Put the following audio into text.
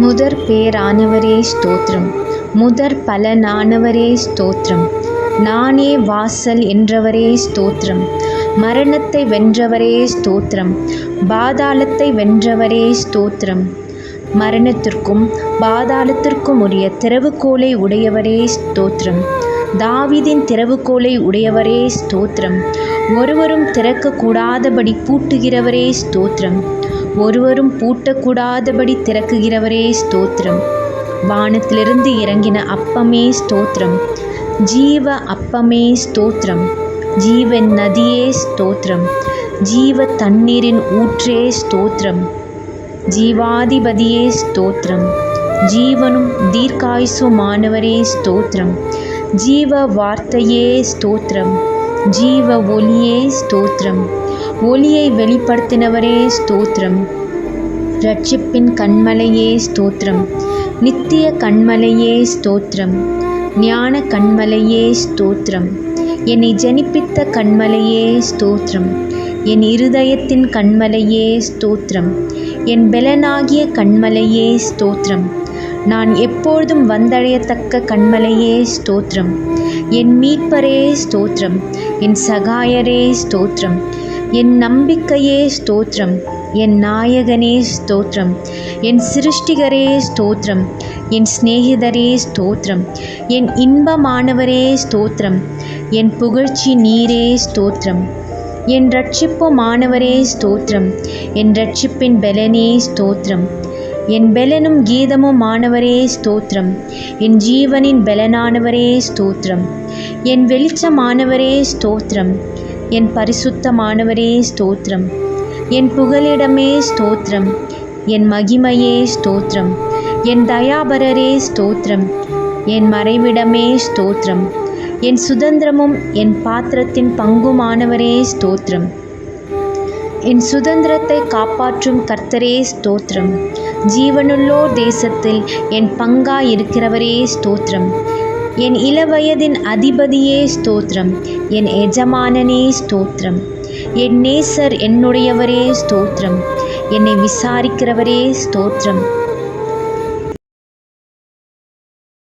முதற் பேரானவரே ஸ்தோத்திரம். முதற் பலனானவரே ஸ்தோத்திரம். நானே வாசல் என்றவரே ஸ்தோத்திரம். மரணத்தை வென்றவரே ஸ்தோத்திரம். பாதாளத்தை வென்றவரே ஸ்தோத்திரம். மரணத்திற்கும் பாதாளத்திற்கும் உரிய திறவுகோலை உடையவரே ஸ்தோத்திரம். தாவீதின் திறவுகோலை உடையவரே ஸ்தோத்திரம். ஒருவரும் திறக்கக்கூடாதபடி பூட்டுகிறவரே ஸ்தோத்திரம். ஒருவரும் பூட்டக்கூடாதபடி திறக்குகிறவரே ஸ்தோத்திரம். வானத்திலிருந்து இறங்கின அப்பமே ஸ்தோத்திரம். ஜீவ அப்பமே ஸ்தோத்திரம். ஜீவன் நதியே ஸ்தோத்திரம். ஜீவ தண்ணீரின் ஊற்றே ஸ்தோத்திரம். ஜீவாதிபதியே ஸ்தோத்திரம். ஜீவனும் தீர்க்காயுசுமானவரே ஸ்தோத்திரம். ஜீவ வார்த்தையே ஸ்தோத்திரம். ஜீவ ஒளியே ஸ்தோத்திரம். ஒளியை வெளிப்படுத்தினவரே ஸ்தோத்திரம். இரட்சிப்பின் கண்மலையே ஸ்தோத்திரம். நித்திய கண்மலையே ஸ்தோத்திரம். ஞான கண்மலையே ஸ்தோத்திரம். என்னை ஜனிப்பித்த கண்மலையே ஸ்தோத்திரம். என் இருதயத்தின் கண்மலையே ஸ்தோத்திரம். என் பெலனாகிய கண்மலையே ஸ்தோத்திரம். நான் எப்பொழுதும் வந்தடையத்தக்க கண்மலையே ஸ்தோத்திரம். என் மீட்பரே ஸ்தோத்திரம். என் சகாயரே ஸ்தோத்திரம். என் நம்பிக்கையே ஸ்தோத்திரம். என் நாயகனே ஸ்தோத்திரம். என் சிருஷ்டிகரே ஸ்தோத்திரம். என் சிநேகிதரே ஸ்தோத்திரம். என் இன்பமானவரே ஸ்தோத்திரம். என் புகழ்ச்சி நீரே ஸ்தோத்திரம். என் இரட்சிப்புமானவரே ஸ்தோத்திரம். என் இரட்சிப்பின் பெலனே ஸ்தோத்திரம். என் பெலனும் கீதமுமானவரே ஸ்தோத்திரம். என் ஜீவனின் பெலனானவரே ஸ்தோத்திரம். என் வெளிச்சமானவரே ஸ்தோத்திரம். என் பரிசுத்தமானவரே ஸ்தோத்திரம். என் புகலிடமே ஸ்தோத்திரம். என் மகிமையே ஸ்தோத்திரம். என் தயாபரரே ஸ்தோத்திரம். என் மறைவிடமே ஸ்தோத்திரம். என் சுதந்திரமும் என் பாத்திரத்தின் பங்குமானவரே ஸ்தோத்திரம். என் சுதந்திரத்தை காப்பாற்றும் கர்த்தரே ஸ்தோத்திரம். ஜீவனுள்ளோர் தேசத்தில் என் பங்காயிருக்கிறவரே ஸ்தோத்திரம். என் இளவயதின் அதிபதியே ஸ்தோத்திரம். என் எஜமானனே ஸ்தோத்திரம். என் நேசர் என்னுடையவரே ஸ்தோத்திரம். என்னை விசாரிக்கிறவரே ஸ்தோத்திரம்.